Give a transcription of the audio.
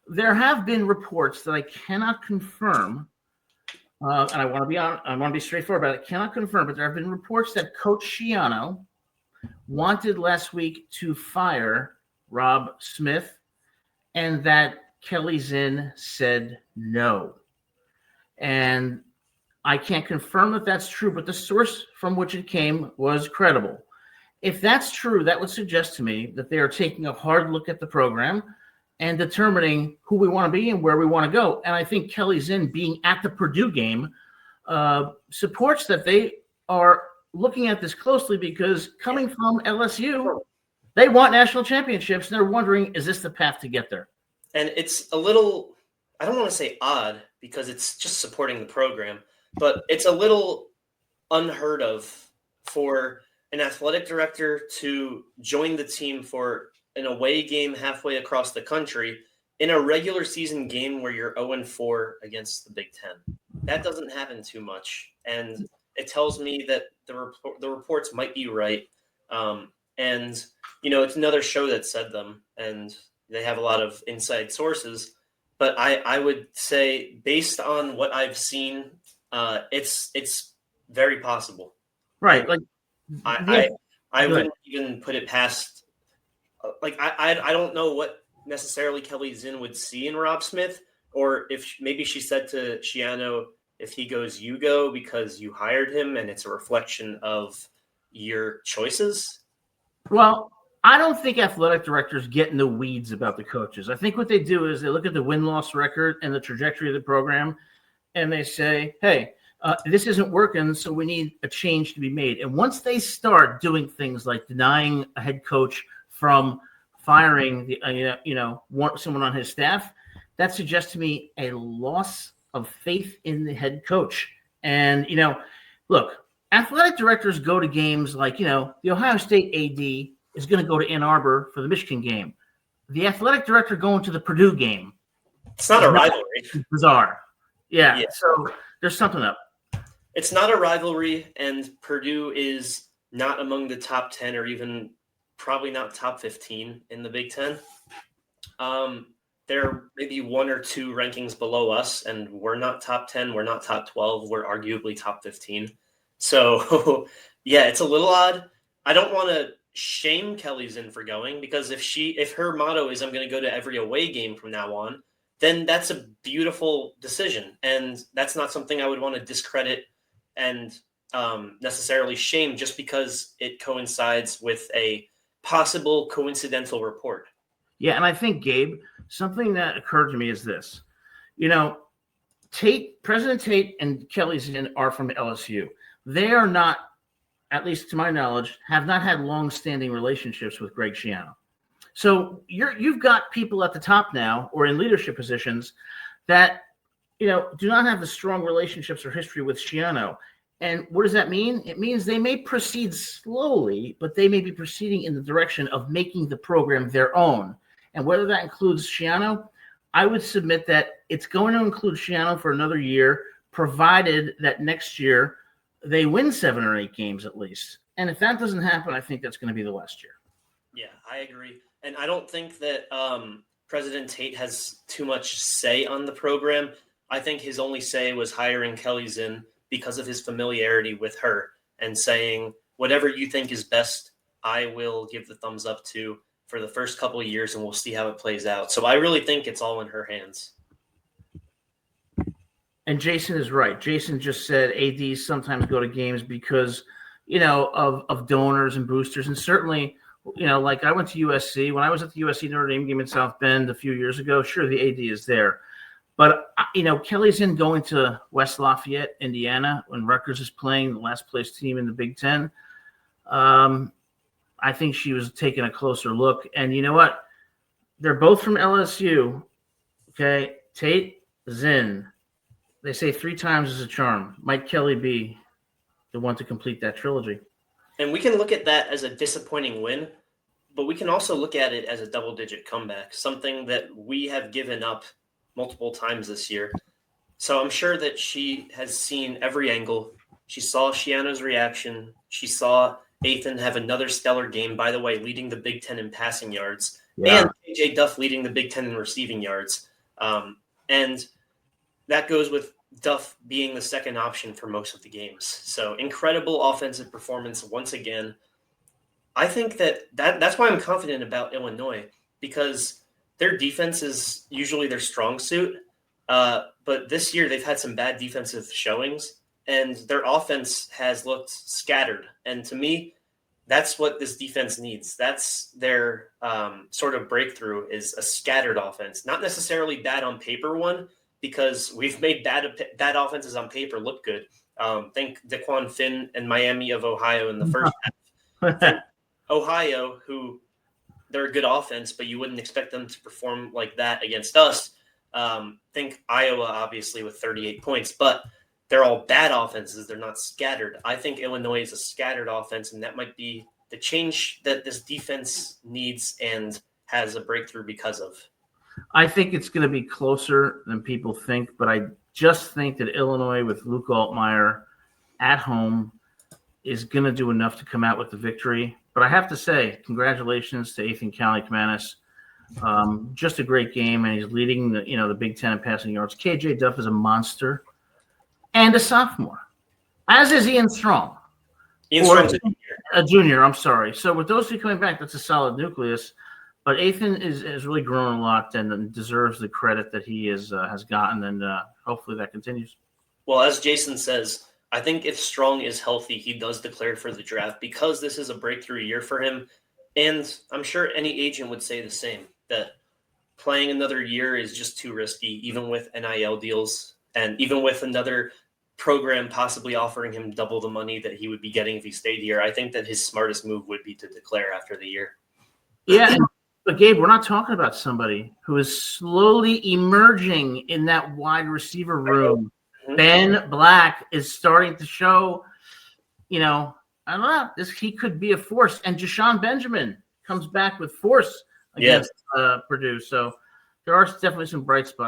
there have been reports that I cannot confirm, and I want to be straightforward about it. Cannot confirm, but there have been reports that Coach Schiano wanted last week to fire Robb Smith, and that Kelly Zinn said no. And I can't confirm that that's true, but the source from which it came was credible. If that's true, that would suggest to me that they are taking a hard look at the program and determining who we want to be and where we want to go. And I think Kelly Zinn being at the Purdue game supports that they are looking at this closely, because coming from LSU, they want national championships, and they're wondering, is this the path to get there? And it's a little, I don't want to say odd, because it's just supporting the program, but it's a little unheard of for an athletic director to join the team for an away game halfway across the country in a regular season game where you're 0-4 against the Big Ten. That doesn't happen too much. And it tells me that the reports might be right. And, it's another show that said them, and they have a lot of inside sources. But I would say, based on what I've seen, it's very possible. Right. Like I wouldn't even put it past. I don't know what necessarily Kelly Zinn would see in Robb Smith, or if maybe she said to Schiano, if he goes, you go because you hired him, and it's a reflection of your choices. Well, I don't think athletic directors get in the weeds about the coaches. I think what they do is they look at the win-loss record and the trajectory of the program, and they say, hey, this isn't working, so we need a change to be made. And once they start doing things like denying a head coach from firing someone on his staff, that suggests to me a loss of faith in the head coach. And, look, athletic directors go to games like, the Ohio State AD is going to go to Ann Arbor for the Michigan game. The athletic director going to the Purdue game. It's not a rivalry. It's bizarre. Yeah, so there's something up. It's not a rivalry, and Purdue is not among the top 10 or even probably not top 15 in the Big Ten. They're maybe one or two rankings below us, and we're not top 10. We're not top 12. We're arguably top 15. So, yeah, it's a little odd. I don't want to shame Kelly Zinn for going, because if her motto is I'm going to go to every away game from now on, then that's a beautiful decision. And that's not something I would want to discredit and necessarily shame just because it coincides with a possible coincidental report. Yeah, and I think, Gabe, something that occurred to me is this. President Tate and Kelly Zinn are from LSU. They are not, at least to my knowledge, have not had long-standing relationships with Greg Schiano. So you've got people at the top now, or in leadership positions, that do not have the strong relationships or history with Schiano. And what does that mean? It means they may proceed slowly, but they may be proceeding in the direction of making the program their own. And whether that includes Schiano, I would submit that it's going to include Schiano for another year, provided that next year they win 7 or 8 games at least. And if that doesn't happen, I think that's going to be the last year. Yeah, I agree. And I don't think that President Tate has too much say on the program. I think his only say was hiring Kelly Zinn because of his familiarity with her and saying, whatever you think is best, I will give the thumbs up to for the first couple of years, and we'll see how it plays out. So I really think it's all in her hands. And Jason is right. Jason just said ADs sometimes go to games because, of donors and boosters. And certainly, like I went to USC. When I was at the USC Notre Dame game in South Bend a few years ago, sure, the AD is there. But, Kelly Zinn going to West Lafayette, Indiana, when Rutgers is playing the last place team in the Big Ten. I think she was taking a closer look. And you know what? They're both from LSU. Okay. Tate, Zinn. They say 3 times is a charm. Might Kelly be the one to complete that trilogy? And we can look at that as a disappointing win, but we can also look at it as a double-digit comeback, something that we have given up multiple times this year. So I'm sure that she has seen every angle. She saw Schiano's reaction. She saw Ethan have another stellar game, by the way, leading the Big Ten in passing yards, and AJ Duff leading the Big Ten in receiving yards. And that goes with Duff being the second option for most of the games. So incredible offensive performance once again. I think that's why I'm confident about Illinois, because their defense is usually their strong suit. But this year they've had some bad defensive showings, and their offense has looked scattered. And to me, that's what this defense needs. That's their sort of breakthrough, is a scattered offense, not necessarily bad on paper one, because we've made bad offenses on paper look good. Think Daquan Finn and Miami of Ohio in the first half. Ohio, who they're a good offense, but you wouldn't expect them to perform like that against us. Think Iowa, obviously, with 38 points, but they're all bad offenses. They're not scattered. I think Illinois is a scattered offense, and that might be the change that this defense needs and has a breakthrough because of. I think it's going to be closer than people think, but I just think that Illinois with Luke Altmaier at home is going to do enough to come out with the victory. But I have to say, congratulations to Ethan Kaliakmanis. Just a great game, and he's leading the Big Ten in passing yards. KJ Duff is a monster and a sophomore, as is Ian Strong. Ian Strong's a junior. I'm sorry. So with those two coming back, that's a solid nucleus. But Ethan is really grown a lot and deserves the credit that he has gotten, and hopefully that continues. Well, as Jason says, I think if Strong is healthy, he does declare for the draft, because this is a breakthrough year for him. And I'm sure any agent would say the same, that playing another year is just too risky, even with NIL deals and even with another program possibly offering him double the money that he would be getting if he stayed here. I think that his smartest move would be to declare after the year. Yeah, but Gabe, we're not talking about somebody who is slowly emerging in that wide receiver room. Mm-hmm. Ben Black is starting to show, I don't know, he could be a force. And Jashawn Benjamin comes back with force against Purdue. So there are definitely some bright spots.